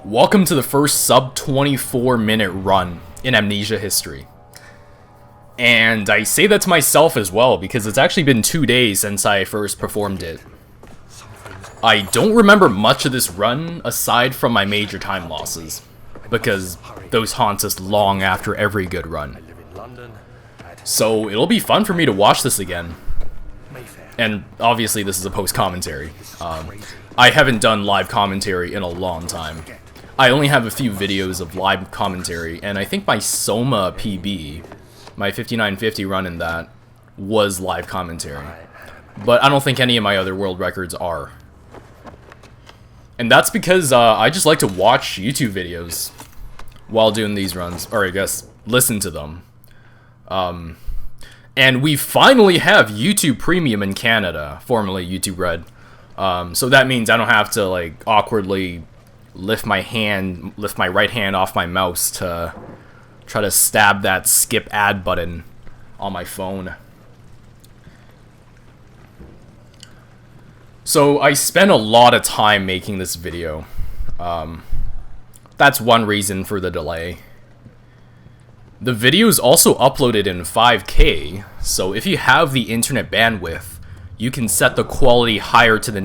Welcome to the first sub 24 minute run in Amnesia history. And I say that to myself as well because it's actually been 2 days since I first performed it. I don't remember much of this run aside from my major time losses, because those haunt us long after every good run. So it'll be fun for me to watch this again. And obviously this is a post-commentary. I haven't done live commentary in a long time. I only have a few videos of live commentary, and I think my Soma PB, my 5950 run in that, was live commentary. But I don't think any of my other world records are. And that's because I just like to watch YouTube videos while doing these runs, or I guess listen to them. And we finally have YouTube Premium in Canada, formerly YouTube Red. So that means I don't have to like awkwardly lift my right hand off my mouse to try to stab that skip ad button on my phone. So I spent a lot of time making this video. That's one reason for the delay. The video is also uploaded in 5K, so if you have the internet bandwidth, you can set the quality higher than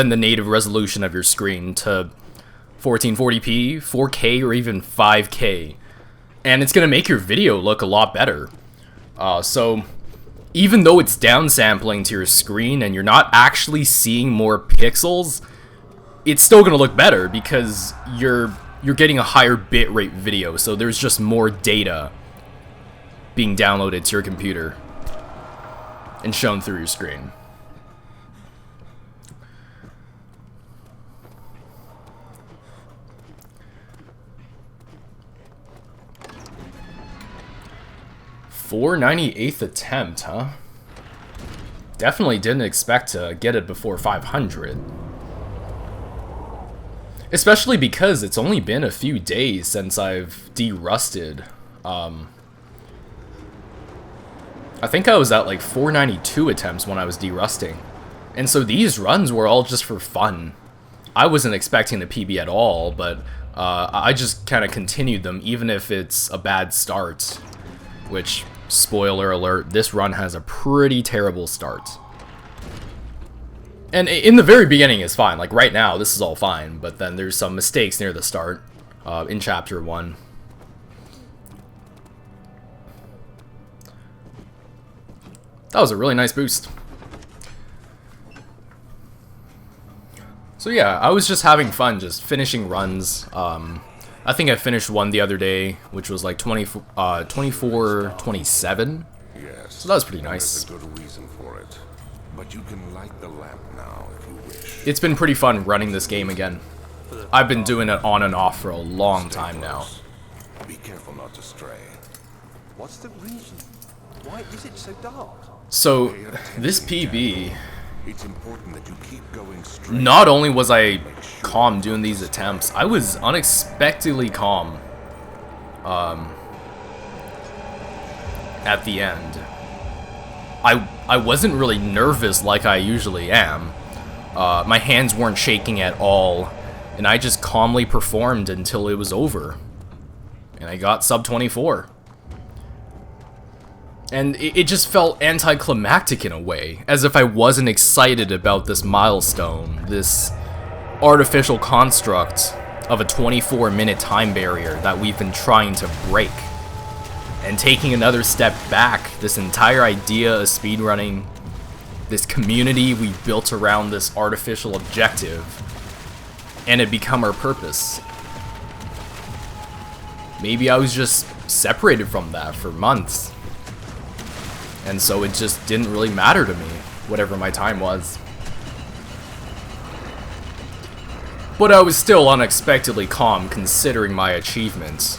the native resolution of your screen to 1440p, 4K, or even 5K. And it's gonna make your video look a lot better. So even though it's downsampling to your screen and you're not actually seeing more pixels, it's still gonna look better because you're getting a higher bitrate video, so there's just more data being downloaded to your computer and shown through your screen. .498th attempt, huh? Definitely didn't expect to get it before 500. Especially because it's only been a few days since I've de-rusted. I think I was at like 492 attempts when I was de-rusting. And so these runs were all just for fun. I wasn't expecting the PB at all, but I just kind of continued them even if it's a bad start. Which, spoiler alert, this run has a pretty terrible start. And in the very beginning it's fine, like right now this is all fine, but then there's some mistakes near the start in chapter 1. That was a really nice boost. So yeah, I was just having fun, just finishing runs. I think I finished one the other day, which was like 24-27. Yes, so that was pretty nice. There's a good reason for it. But you can light the lamp now if you wish. It's been pretty fun running this game again. I've been doing it on and off for a long time now. Be careful not to stray. What's the reason? Why is it so dark? So, this PB, It's important that you keep going straight. not only was I calm doing these attempts, I was unexpectedly calm at the end. I wasn't really nervous like I usually am. My hands weren't shaking at all, and I just calmly performed until it was over. And I got sub 24. And it just felt anticlimactic in a way, as if I wasn't excited about this milestone, this artificial construct of a 24-minute time barrier that we've been trying to break. And taking another step back, this entire idea of speedrunning, this community we built around this artificial objective, and it become our purpose. Maybe I was just separated from that for months. And so it just didn't really matter to me, whatever my time was. But I was still unexpectedly calm considering my achievements.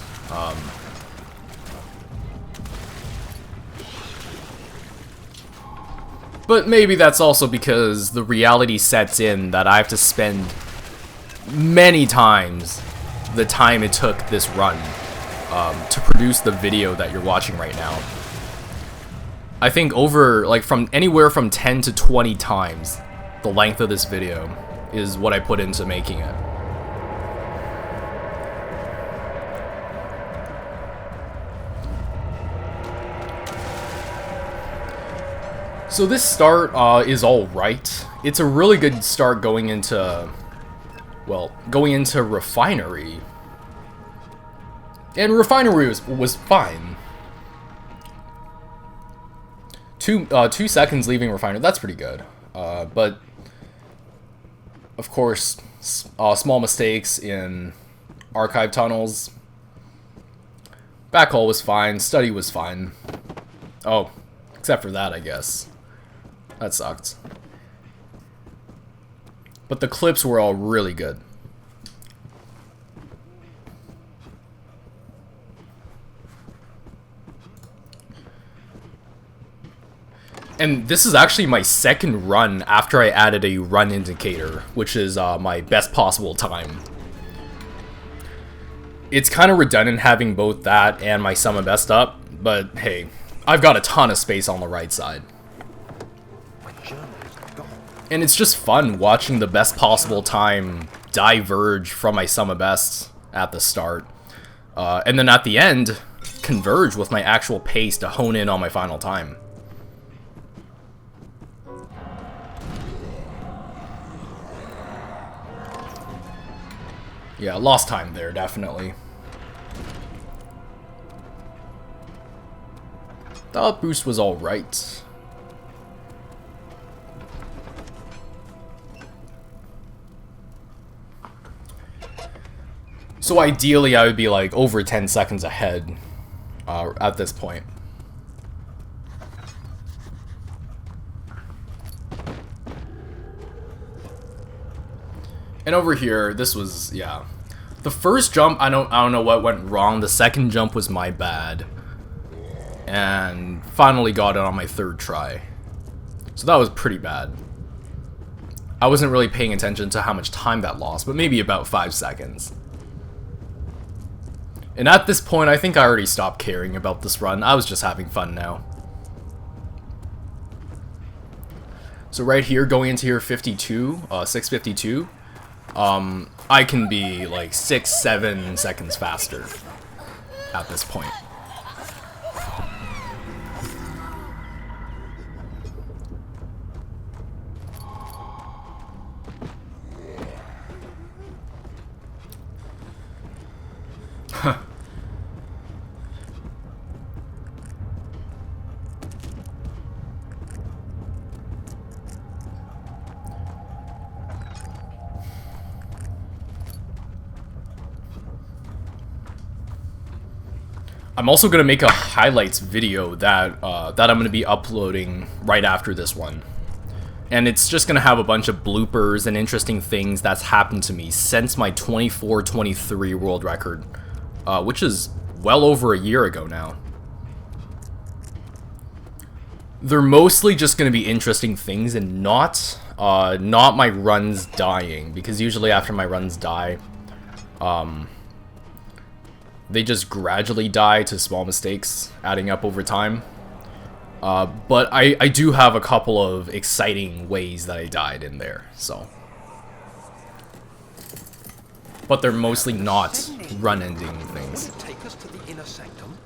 But maybe that's also because the reality sets in that I have to spend many times the time it took this run to produce the video that you're watching right now. I think from anywhere from 10 to 20 times the length of this video is what I put into making it. So this start is alright. It's a really good start going into, well, going into Refinery. And Refinery was fine. 2 seconds leaving Refinery, that's pretty good. But, of course, small mistakes in archive tunnels. Backhaul was fine, study was fine. Oh, except for that, I guess. That sucked. But the clips were all really good. And this is actually my second run after I added a run indicator, which is my best possible time. It's kind of redundant having both that and my sum and best up, but hey, I've got a ton of space on the right side. And it's just fun watching the best possible time diverge from my sum of bests at the start. And then at the end, converge with my actual pace to hone in on my final time. Yeah, lost time there, definitely. The up boost was alright. So ideally, I would be like over 10 seconds ahead at this point. And over here, this was, yeah. The first jump, I don't know what went wrong. The second jump was my bad. And finally got it on my third try. So that was pretty bad. I wasn't really paying attention to how much time that lost, but maybe about 5 seconds. And at this point, I think I already stopped caring about this run. I was just having fun now. So right here, going into here 52, 652, I can be like 6-7 seconds faster at this point. I'm also going to make a highlights video that that I'm going to be uploading right after this one. And it's just going to have a bunch of bloopers and interesting things that's happened to me since my 24-23 world record, which is well over a year ago now. They're mostly just going to be interesting things and not my runs dying, because usually after my runs die, they just gradually die to small mistakes, adding up over time. But I do have a couple of exciting ways that I died in there, so. But they're mostly not run-ending things. Take us to the inner sanctum.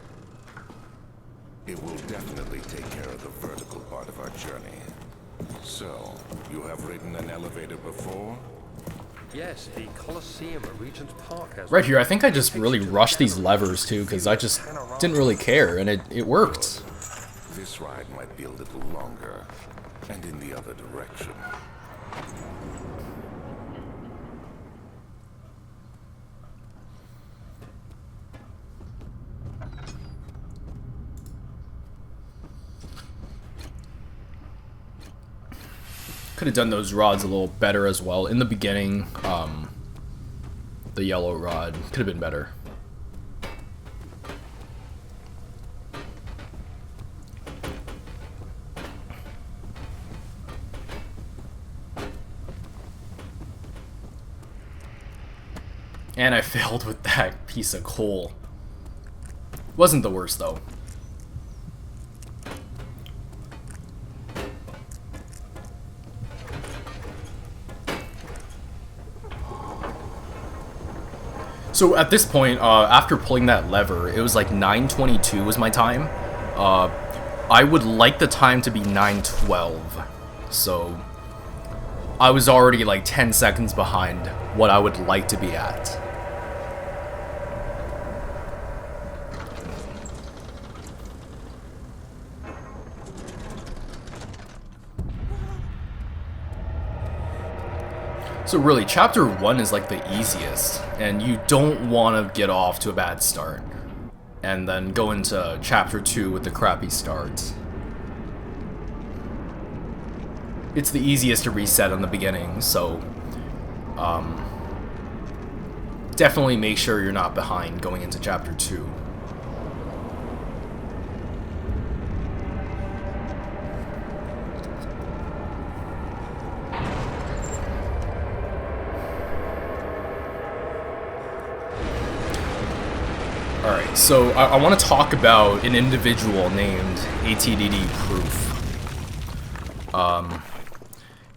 It will definitely take care of the vertical part of our journey. So, you have ridden an elevator before? Yes, the Colosseum at Regent's Park has. Right here, I think I just really rushed these levers too, because I just didn't really care, and it worked. This ride might be a little longer, and in the other direction. Could have done those rods a little better as well. In the beginning, the yellow rod could have been better. And I failed with that piece of coal. Wasn't the worst though. So at this point, after pulling that lever, it was like 9:22 was my time. I would like the time to be 9:12, so I was already like 10 seconds behind what I would like to be at. So really, Chapter 1 is like the easiest, and you don't want to get off to a bad start, and then go into Chapter 2 with the crappy start. It's the easiest to reset in the beginning, so definitely make sure you're not behind going into Chapter 2. Alright, so I want to talk about an individual named TDD Proof.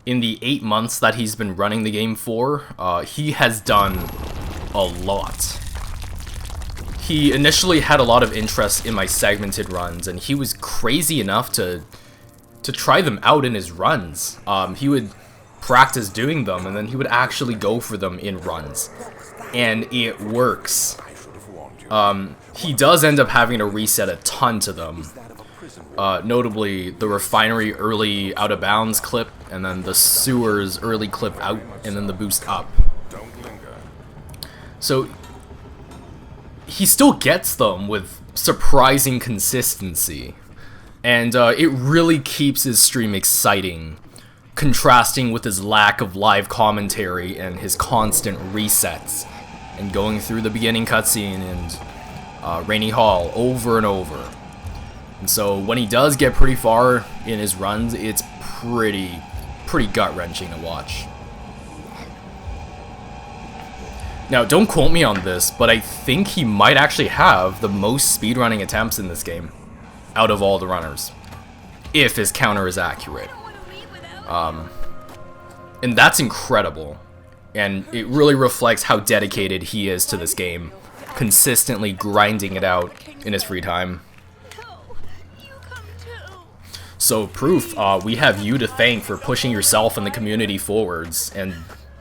In the 8 months that he's been running the game for, he has done a lot. He initially had a lot of interest in my segmented runs, and he was crazy enough to try them out in his runs. He would practice doing them, and then he would actually go for them in runs. And it works. He does end up having to reset a ton to them. Notably, the refinery early out of bounds clip, and then the sewers early clip out, and then the boost up. So, he still gets them with surprising consistency. And it really keeps his stream exciting, contrasting with his lack of live commentary and his constant resets, and going through the beginning cutscene and Rainy Hall over and over. And so when he does get pretty far in his runs, it's pretty gut-wrenching to watch. Now, don't quote me on this, but I think he might actually have the most speedrunning attempts in this game out of all the runners, if his counter is accurate. And that's incredible, and it really reflects how dedicated he is to this game, consistently grinding it out in his free time. So, Proof, we have you to thank for pushing yourself and the community forwards, and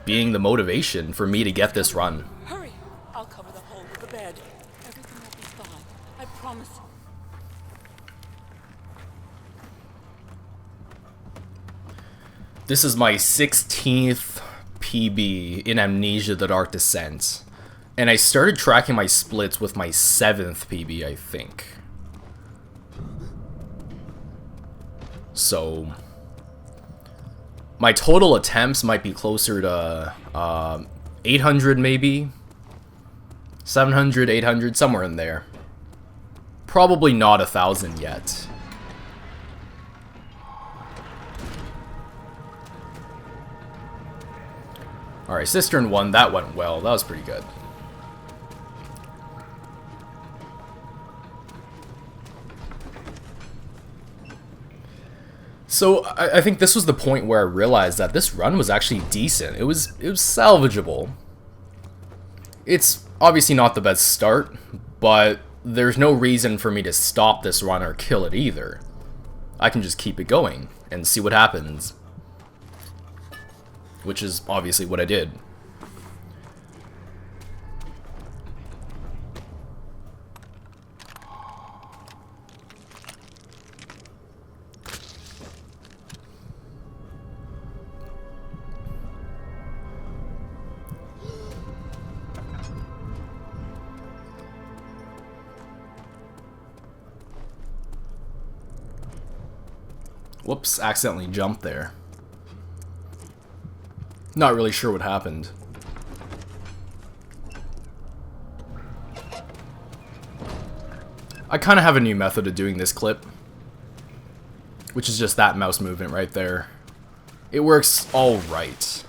being the motivation for me to get this run. Hurry! I'll cover the hole with the bed. Everything will be fine. I promise. This is my 16th PB in Amnesia: The Dark Descent, and I started tracking my splits with my 7th PB, I think. So, my total attempts might be closer to 800 maybe, 700, 800, somewhere in there. Probably not 1,000 yet. Alright, Cistern 1, that went well. That was pretty good. So, I think this was the point where I realized that this run was actually decent. It was salvageable. It's obviously not the best start, but there's no reason for me to stop this run or kill it either. I can just keep it going and see what happens. Which is obviously what I did. Whoops, accidentally jumped there. Not really sure what happened. I kind of have a new method of doing this clip, which is just that mouse movement right there. It works all right.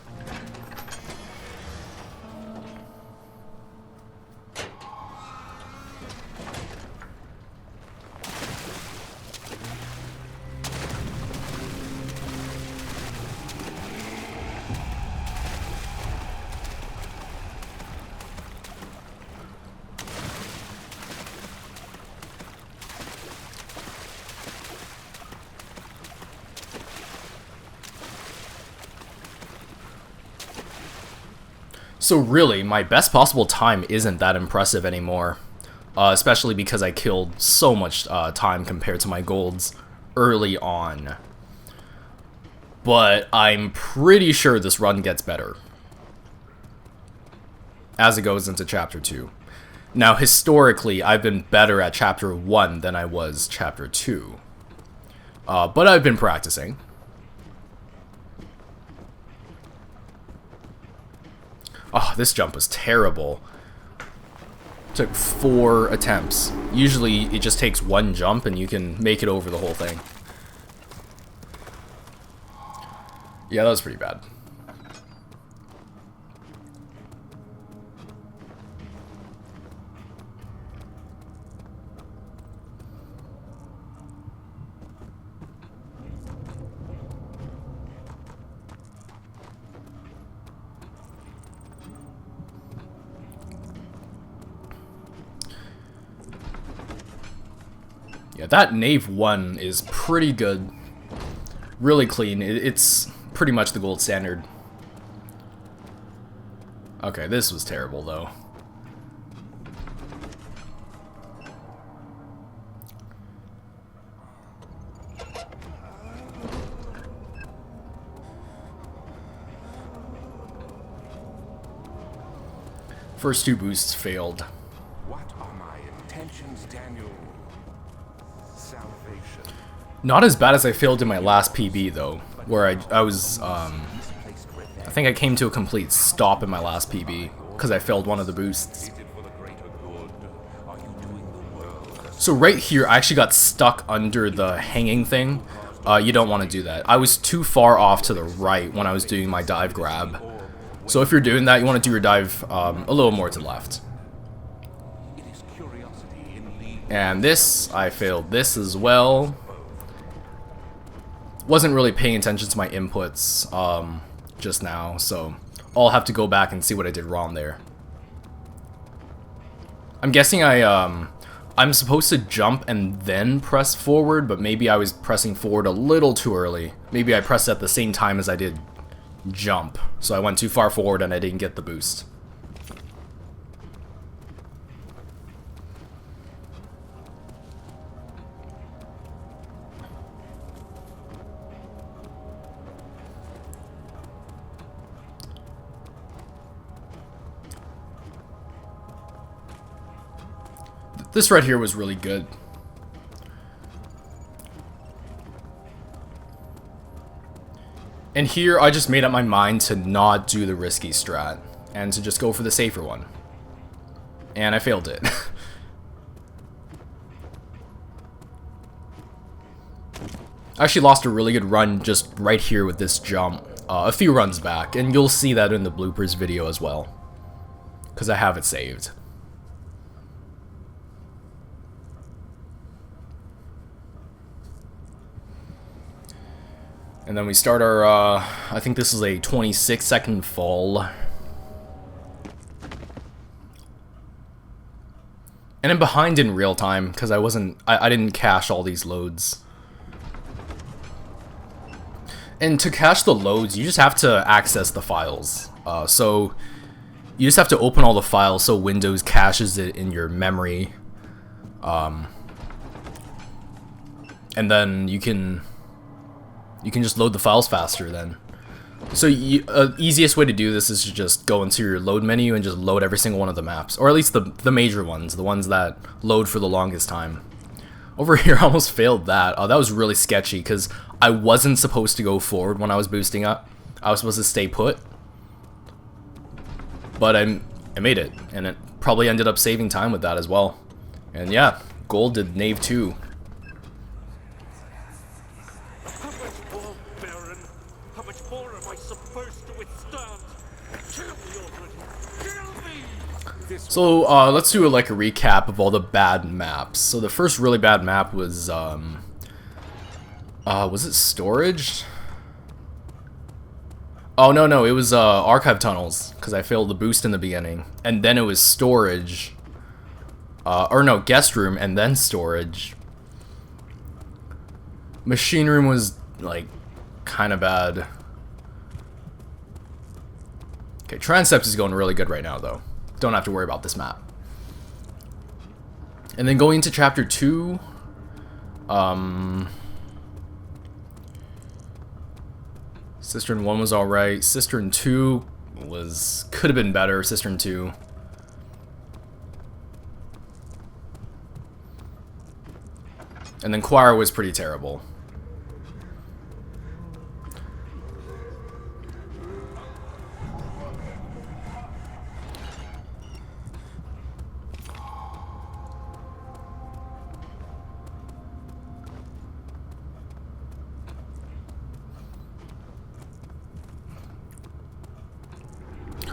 So really, my best possible time isn't that impressive anymore. Especially because I killed so much time compared to my golds early on. But I'm pretty sure this run gets better as it goes into Chapter 2. Now, historically, I've been better at Chapter 1 than I was Chapter 2. But I've been practicing. Oh, this jump was terrible. Took 4 attempts. Usually, it just takes 1 jump and you can make it over the whole thing. Yeah, that was pretty bad. Yeah, that Nave 1 is pretty good. Really clean. It's pretty much the gold standard. Okay, this was terrible, though. First 2 boosts failed. What are my intentions, Daniel? Salvation. Not as bad as I failed in my last PB, though, where I was, I think I came to a complete stop in my last PB, because I failed one of the boosts. So right here, I actually got stuck under the hanging thing. You don't want to do that. I was too far off to the right when I was doing my dive grab. So if you're doing that, you want to do your dive a little more to the left. And this, I failed this as well. Wasn't really paying attention to my inputs just now, so I'll have to go back and see what I did wrong there. I'm guessing I'm supposed to jump and then press forward, but maybe I was pressing forward a little too early. Maybe I pressed at the same time as I did jump, so I went too far forward and I didn't get the boost. This right here was really good. And here, I just made up my mind to not do the risky strat, and to just go for the safer one. And I failed it. I actually lost a really good run just right here with this jump, a few runs back, and you'll see that in the bloopers video as well, because I have it saved. And then we start our, I think this is a 26-second fall. And I'm behind in real time, because I didn't cache all these loads. And to cache the loads, you just have to access the files. So, you just have to open all the files so Windows caches it in your memory. And then you can just load the files faster then. So easiest way to do this is to just go into your load menu and just load every single one of the maps. Or at least the major ones, the ones that load for the longest time. Over here I almost failed that. That was really sketchy because I wasn't supposed to go forward when I was boosting up. I was supposed to stay put. But I made it, and it probably ended up saving time with that as well. And yeah, gold did Nave 2. So, let's do like a recap of all the bad maps. So the first really bad map was it Storage? Oh, no, it was, Archive Tunnels, because I failed the boost in the beginning. And then it was Storage. Or no, Guest Room, and then Storage. Machine Room was, like, kind of bad. Okay, Transept is going really good right now, though. Don't have to worry about this map. And then going into Chapter 2... Cistern 1 was alright. Cistern 2 could have been better. Cistern 2. And then Choir was pretty terrible.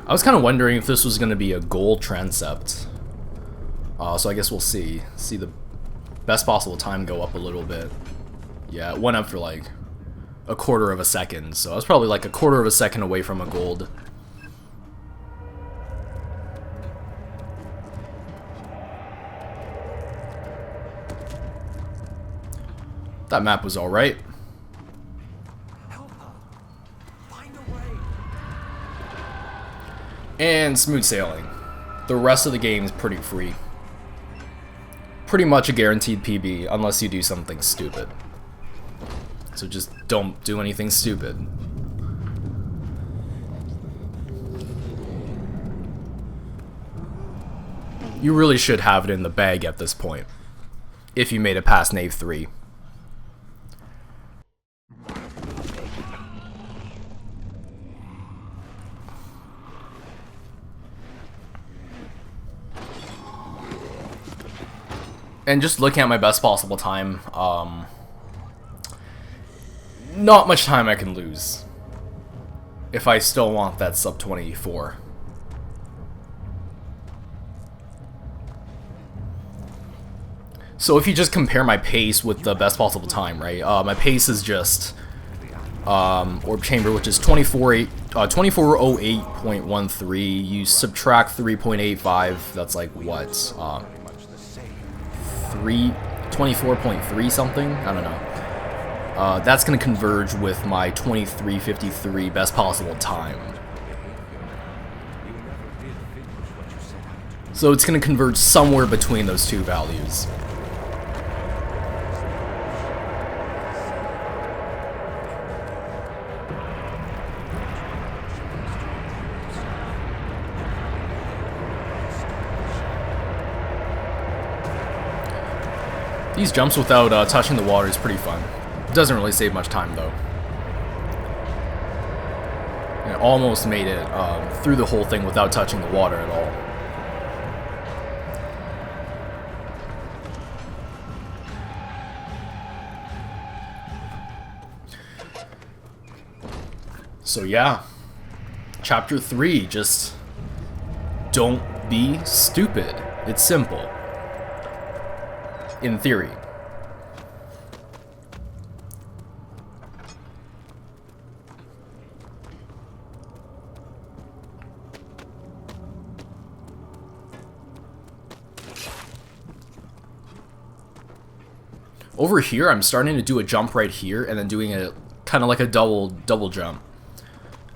I was kind of wondering if this was going to be a gold transept. So I guess we'll see. See the best possible time go up a little bit. Yeah, it went up for like a quarter of a second. So I was probably like a quarter of a second away from a gold. That map was alright. And smooth sailing. The rest of the game is pretty free. Pretty much a guaranteed PB, unless you do something stupid. So just don't do anything stupid. You really should have it in the bag at this point, if you made it past Nave 3. And just looking at my best possible time, not much time I can lose if I still want that sub 24. So if you just compare my pace with the best possible time, right? My pace is just Orb Chamber, which is 2408.13. You subtract 3.85, that's like what? 24.3 something? I don't know. That's going to converge with my 23:53 best possible time. So it's going to converge somewhere between those two values. These jumps without touching the water is pretty fun. It doesn't really save much time though. And I almost made it through the whole thing without touching the water at all. So yeah, Chapter 3, just don't be stupid. It's simple. In theory. Over here, I'm starting to do a jump right here, and then doing it kind of like a double jump.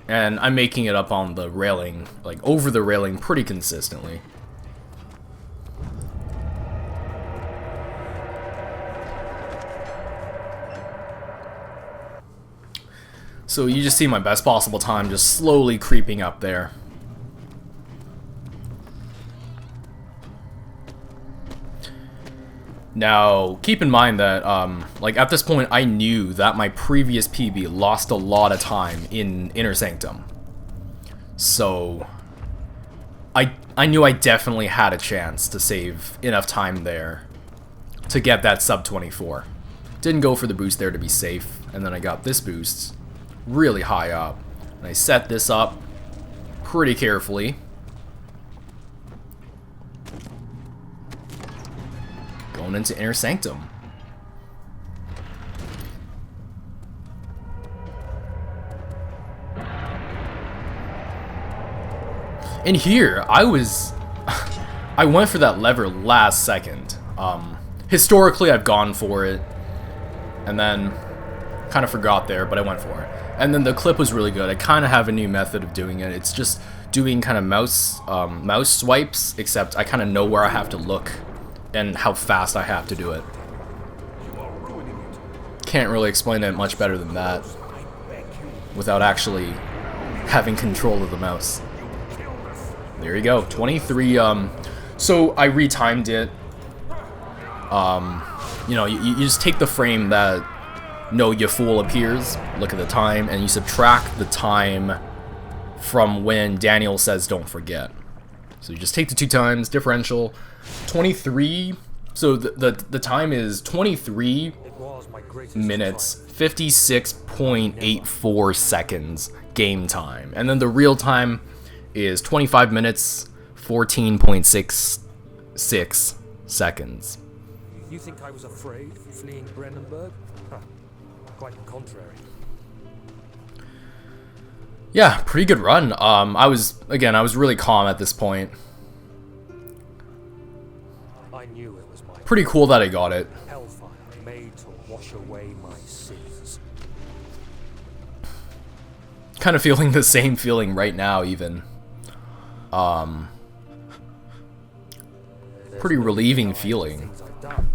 And I'm making it up on the railing, like over the railing pretty consistently. So you just see my best possible time just slowly creeping up there. Now, keep in mind that, like, at this point, I knew that my previous PB lost a lot of time in Inner Sanctum. So, I knew I definitely had a chance to save enough time there to get that sub 24. Didn't go for the boost there to be safe, and then I got this boost really high up. And I set this up pretty carefully. Going into Inner Sanctum. And here, I went for that lever last second. Historically, I've gone for it, and then kind of forgot there, but I went for it. And then the clip was really good. I kind of have a new method of doing it. It's just doing kind of mouse swipes, except I kind of know where I have to look and how fast I have to do it. Can't really explain it much better than that without actually having control of the mouse. There you go, 23. So I retimed it. You know, you just take the frame that No Ya Fool appears, look at the time, and you subtract the time from when Daniel says don't forget. So you just take the 2 times, differential, 23. So the time is 23 minutes, 56.84 seconds game time. And then the real time is 25 minutes, 14.66 seconds. You think I was afraid fleeing Brandenburg? Huh. Quite the contrary. Yeah, pretty good run. I was really calm at this point. I knew it was my Pretty cool that I got it. hellfire made to wash away my sins. Kind of feeling the same feeling right now, even. Pretty relieving feeling. Things I've done,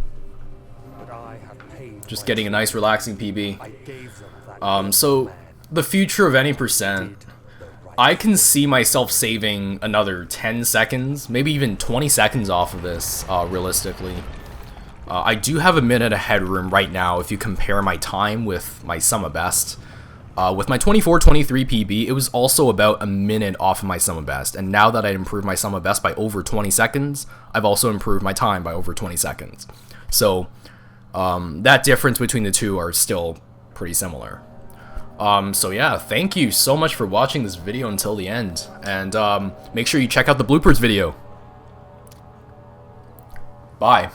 but I have paid Just my getting a nice relaxing PB. I gave them that So man the future of any percent, did the right I can see myself saving another 10 seconds, maybe even 20 seconds off of this, realistically. I do have a minute of headroom right now if you compare my time with my sum of best. With my 24-23 PB, it was also about a minute off of my sum of best, and now that I improved my sum of best by over 20 seconds, I've also improved my time by over 20 seconds. So, that difference between the two are still pretty similar. So yeah, thank you so much for watching this video until the end, and make sure you check out the bloopers video. Bye.